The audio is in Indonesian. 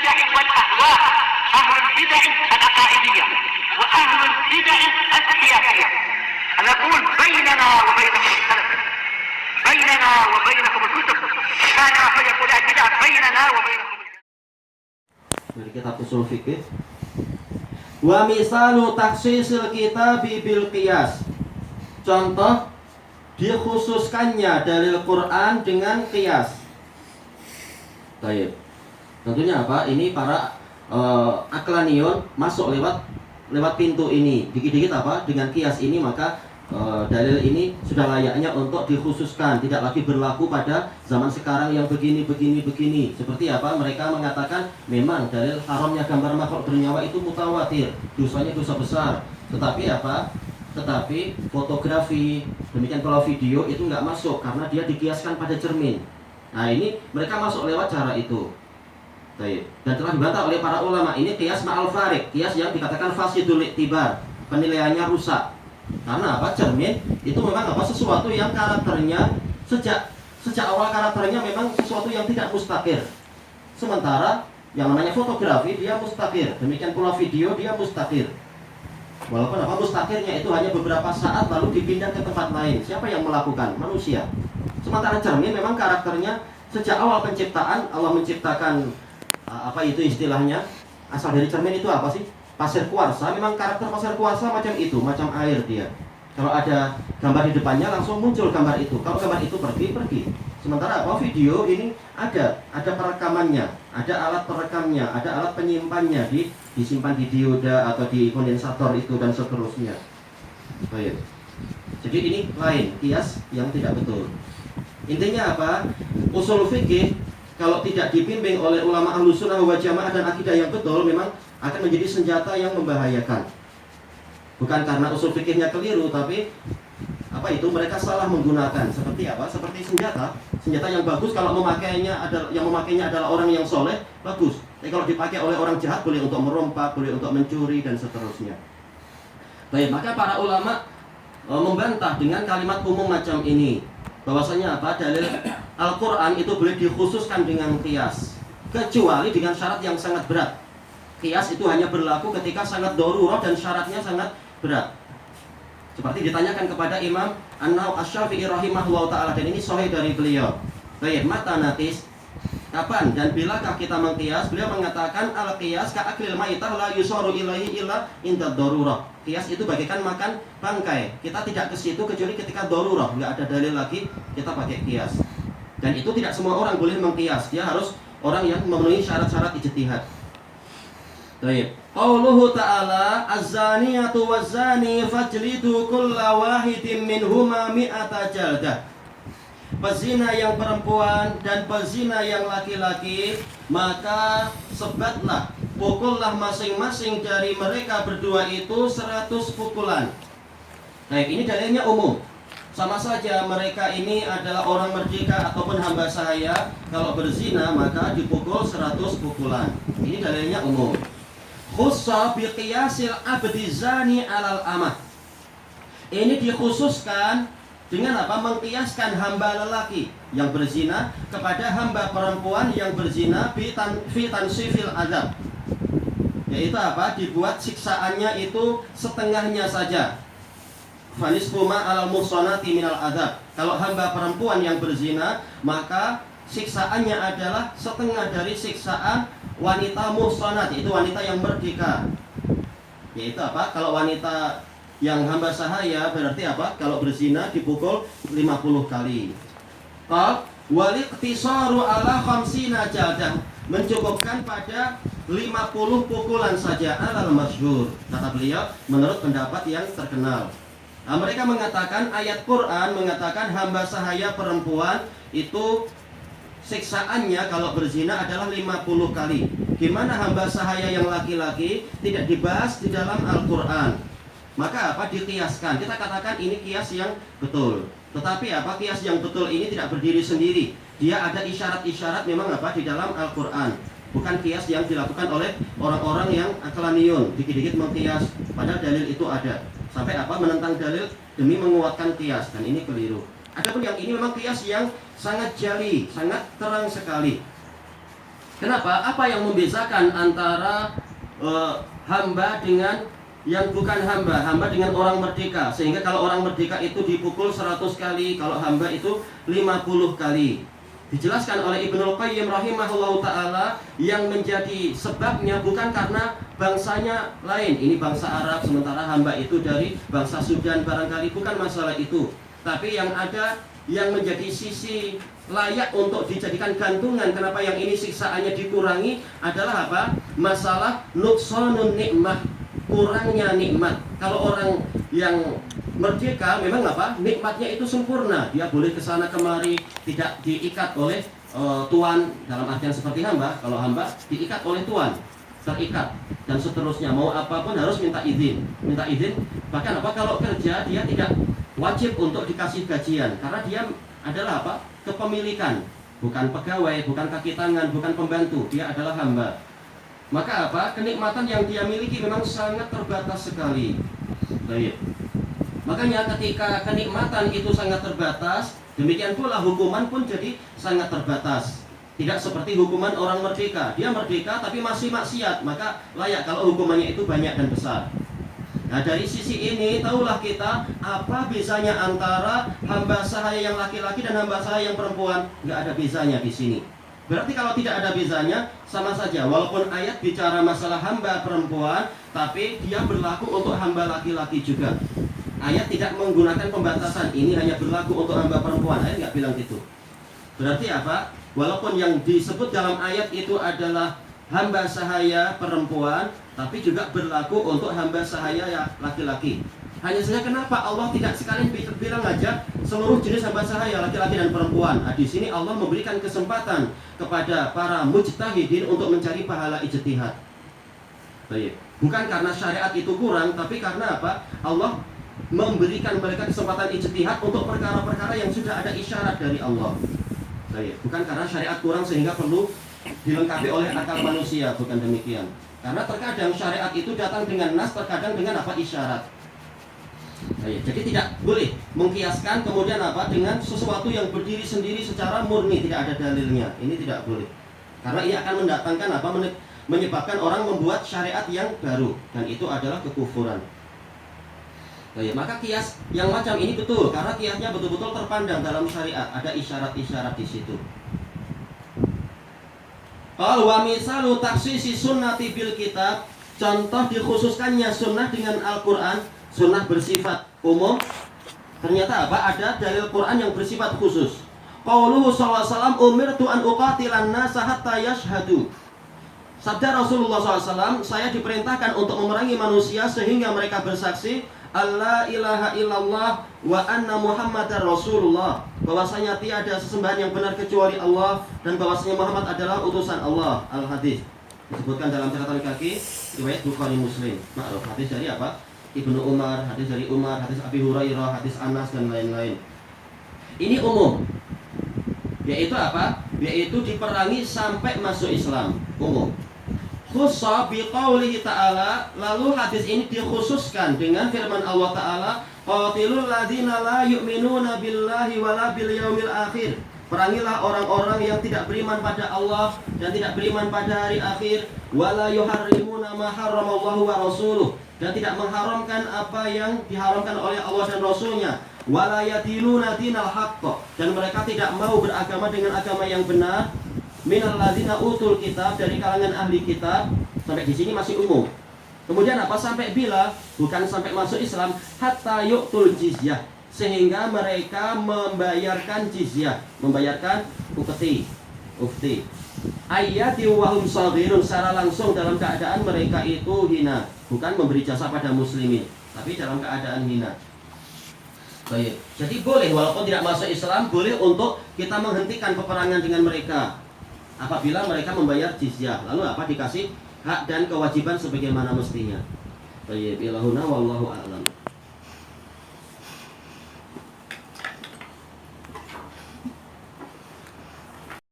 البدع والأهواء، أهل البدع العقائدية وأهل البدع السياسية. نقول بيننا وبينكم السلف، بيننا وبينكم الكتب، كان فيقول البدع بيننا وبينكم. Dari kitab usul fikih. Wa misalu takhsisil kitabi bil qiyas. Contoh dikhususkannya dalil Quran dengan qiyas. Baik. Tentunya apa? Ini para aklanion masuk lewat pintu ini. Dikit-dikit apa? Dengan qiyas ini maka dalil ini sudah layaknya untuk dikhususkan, tidak lagi berlaku pada zaman sekarang yang begini. Seperti apa? Mereka mengatakan memang dalil haramnya gambar makhluk bernyawa itu mutawatir, dosanya dosa besar. Tetapi apa? Tetapi fotografi, demikian kalau video itu nggak masuk karena dia dikiaskan pada cermin. Nah ini mereka masuk lewat cara itu. Dan telah dibantah oleh para ulama. Ini qiyas ma'al farik, qiyas yang dikatakan fasidul iktibar, penilaiannya rusak. Karena apa? Cermin itu memang apa? Sesuatu yang karakternya sejak awal karakternya memang sesuatu yang tidak mustaqir. Sementara yang namanya fotografi dia mustaqir, demikian pula video dia mustaqir. Walaupun apa? Mustaqirnya itu hanya beberapa saat lalu dipindah ke tempat lain. Siapa yang melakukan? Manusia. Sementara cermin memang karakternya sejak awal penciptaan Allah menciptakan apa itu istilahnya? Asal dari cermin itu apa sih? Pasir kuarsa, memang karakter pasir kuarsa macam itu, macam air dia. Kalau ada gambar di depannya langsung muncul gambar itu. Kalau gambar itu pergi. Sementara apa? Video ini ada perekamannya, ada alat perekamnya, ada alat penyimpannya, disimpan di dioda atau di kondensator itu dan seterusnya. Baik. Jadi ini lain, qiyas yang tidak betul. Intinya apa? Usul fikih kalau tidak dibimbing oleh ulama ahlus sunnah wal jamaah dan akidah yang betul memang akan menjadi senjata yang membahayakan. Bukan karena usul fikihnya keliru, tapi apa itu mereka salah menggunakan. Seperti apa? Seperti senjata yang bagus kalau memakainya adalah orang yang soleh, bagus. Tapi kalau dipakai oleh orang jahat boleh untuk merompak, boleh untuk mencuri dan seterusnya. Baik, maka para ulama membantah dengan kalimat umum macam ini. Bahwasanya apa? Dalil Al-Quran itu boleh dikhususkan dengan qiyas, kecuali dengan syarat yang sangat berat. Qiyas itu hanya berlaku ketika sangat darurat dan syaratnya sangat berat. Seperti ditanyakan kepada Imam An-Nawawi Asy-Syafi'i rahimahullah ta'ala, dan ini sahih dari beliau. Baik, mata natis, kapan dan bilakah kita mengqiyas? Beliau mengatakan al-qiyas ka'aklil maitah la yusaru ilaihi illa inda darurah. Qiyas itu bagaikan makan bangkai. Kita tidak ke situ kecuali ketika darurah, enggak ada dalil lagi kita pakai qiyas. Dan itu tidak semua orang boleh mengqiyas. Dia harus orang yang memenuhi syarat-syarat ijtihad. Baik. Qauluhu ta'ala az-zaniyatu waz-zani fajlidu kulla wahidin minhuma mi'ata jaldah. Pezina yang perempuan dan pezina yang laki-laki, maka sebatlah, pukullah masing-masing dari mereka berdua itu 100 pukulan. Baik, ini dalilnya umum. Sama saja mereka ini adalah orang merdeka ataupun hamba sahaya. Kalau berzina maka dipukul 100 pukulan. Ini dalilnya umum. Khussa bi qiyasil abdi zani alal amah. Ini dikhususkan dengan apa? Mengkiaskan hamba lelaki yang berzina kepada hamba perempuan yang berzina fi tansifil azab. Yaitu apa? Dibuat siksaannya itu setengahnya saja. Fanisfu ma alal muhsanati minal azab. Kalau hamba perempuan yang berzina, maka siksaannya adalah setengah dari siksaan wanita muhsanat, yaitu wanita yang merdeka. Yaitu apa? Kalau wanita yang hamba sahaya berarti apa? Kalau berzina dipukul 50 kali. Qal waliqtisaru ala khamsina jaldah, mencukupkan pada 50 pukulan saja alal masyhur. Kata beliau menurut pendapat yang terkenal. Nah, mereka mengatakan ayat Quran mengatakan hamba sahaya perempuan itu siksaannya kalau berzina adalah 50 kali. Gimana hamba sahaya yang laki-laki? Tidak dibahas di dalam Al-Quran. Maka apa? Dikiaskan. Kita katakan ini kias yang betul. Tetapi apa? Kias yang betul ini tidak berdiri sendiri. Dia ada isyarat-isyarat memang apa? Di dalam Al-Quran. Bukan kias yang dilakukan oleh orang-orang yang aklaniun, dikit-dikit mengkias, padahal dalil itu ada. Sampai apa? Menentang dalil demi menguatkan kias. Dan ini keliru. Adapun yang ini memang kias yang sangat jali, sangat terang sekali. Kenapa? Apa yang membedakan antara hamba dengan yang bukan hamba? Hamba dengan orang merdeka. Sehingga kalau orang merdeka itu dipukul 100 kali, kalau hamba itu 50 kali. Dijelaskan oleh Ibnul Qayyim rahimahullahu ta'ala, yang menjadi sebabnya bukan karena bangsanya lain. Ini bangsa Arab, sementara hamba itu dari bangsa Sudan barangkali, bukan masalah itu. Tapi yang ada, yang menjadi sisi layak untuk dijadikan gantungan, kenapa yang ini siksaannya dikurangi, adalah apa? Masalah nuqsanun nikmah, kurangnya nikmat. Kalau orang yang merdeka memang apa? Nikmatnya itu sempurna, dia boleh kesana kemari, tidak diikat oleh tuan, dalam artian seperti hamba. Kalau hamba diikat oleh tuan, terikat dan seterusnya, mau apapun harus minta izin. Bahkan apa, kalau kerja dia tidak wajib untuk dikasih gajian, karena dia adalah apa? Kepemilikan, bukan pegawai, bukan kaki tangan, bukan pembantu, dia adalah hamba. Maka apa? Kenikmatan yang dia miliki memang sangat terbatas sekali. Baik. Makanya ketika kenikmatan itu sangat terbatas, demikian pula hukuman pun jadi sangat terbatas. Tidak seperti hukuman orang merdeka. Dia merdeka tapi masih maksiat, maka layak kalau hukumannya itu banyak dan besar. Nah, dari sisi ini tahulah kita apa bezanya antara hamba sahaya yang laki-laki dan hamba sahaya yang perempuan. Nggak ada bezanya di sini. Berarti kalau tidak ada bezanya, sama saja. Walaupun ayat bicara masalah hamba perempuan, tapi dia berlaku untuk hamba laki-laki juga. Ayat tidak menggunakan pembatasan, ini hanya berlaku untuk hamba perempuan. Ayat nggak bilang gitu. Berarti apa? Walaupun yang disebut dalam ayat itu adalah hamba sahaya perempuan, tapi juga berlaku untuk hamba sahaya laki-laki. Hanya saja kenapa Allah tidak sekalian bilang aja seluruh jenis hamba sahaya laki-laki dan perempuan. Nah, di sini Allah memberikan kesempatan kepada para mujtahidin untuk mencari pahala ijtihad. Baik. Bukan karena syariat itu kurang, tapi karena apa? Allah memberikan mereka kesempatan ijtihad untuk perkara-perkara yang sudah ada isyarat dari Allah. Baik. Bukan karena syariat kurang sehingga perlu dilengkapi oleh akal manusia, bukan demikian. Karena terkadang syariat itu datang dengan nas, terkadang dengan apa? Isyarat. Baik. Jadi tidak boleh mengkiaskan kemudian apa dengan sesuatu yang berdiri sendiri secara murni, tidak ada dalilnya. Ini tidak boleh. Karena ia akan mendatangkan apa? Menyebabkan orang membuat syariat yang baru, dan itu adalah kekufuran. Baik, maka kias yang macam ini betul, karena kiasnya betul-betul terpandang dalam syariat, ada isyarat-isyarat di situ. Qal wa misalu takhsisi sunnati bil kitab, contoh dikhususkannya sunnah dengan Al-Qur'an. Sunnah bersifat umum, ternyata apa? Ada dalil Quran yang bersifat khusus. Qauluhu sallallahu alaihi wasallam, umirtu an uqatilan nasa hatta yashhadu. Sabda Rasulullah SAW, saya diperintahkan untuk memerangi manusia sehingga mereka bersaksi Allah ilaha illallah wa anna Muhammadar Rasulullah, bahwasanya tiada sesembahan yang benar kecuali Allah dan bahwasanya Muhammad adalah utusan Allah. Al-Hadis disebutkan dalam catatan kaki riwayat Bukhari Muslim. Maklum hadis dari apa? Ibnu Umar, hadis dari Umar, hadis Abi Hurairah, hadis Anas dan lain-lain. Ini umum. Yaitu apa? Yaitu diperangi sampai masuk Islam. Umum. Khussa biqaulihi ta'ala, lalu hadis ini dikhususkan dengan firman Allah Ta'ala, qatilul ladzina la yu'minuna billahi wala bil yaumil akhir. Perangilah orang-orang yang tidak beriman pada Allah dan tidak beriman pada hari akhir, wala yuharrimuna ma harramallahu wa rasuluh, dan tidak mengharamkan apa yang diharamkan oleh Allah dan Rasulnya, wala yadiluna dinal haqq, dan mereka tidak mau beragama dengan agama yang benar, minal ladzina utul kitab, dari kalangan ahli kitab. Sampai di sini masih umum. Kemudian apa? Sampai bila? Bukan sampai masuk Islam, hatta yu'tul jizyah, sehingga mereka membayarkan jizyah, membayarkan ufti. Ayati wahum saghirun, secara langsung dalam keadaan mereka itu hina, bukan memberi jasa pada muslimin, tapi dalam keadaan hina. Baik. Jadi boleh walaupun tidak masuk Islam, boleh untuk kita menghentikan peperangan dengan mereka apabila mereka membayar jizyah. Lalu apa? Dikasih hak dan kewajiban sebagaimana mestinya. Baik, ilahuna wallahu a'lam.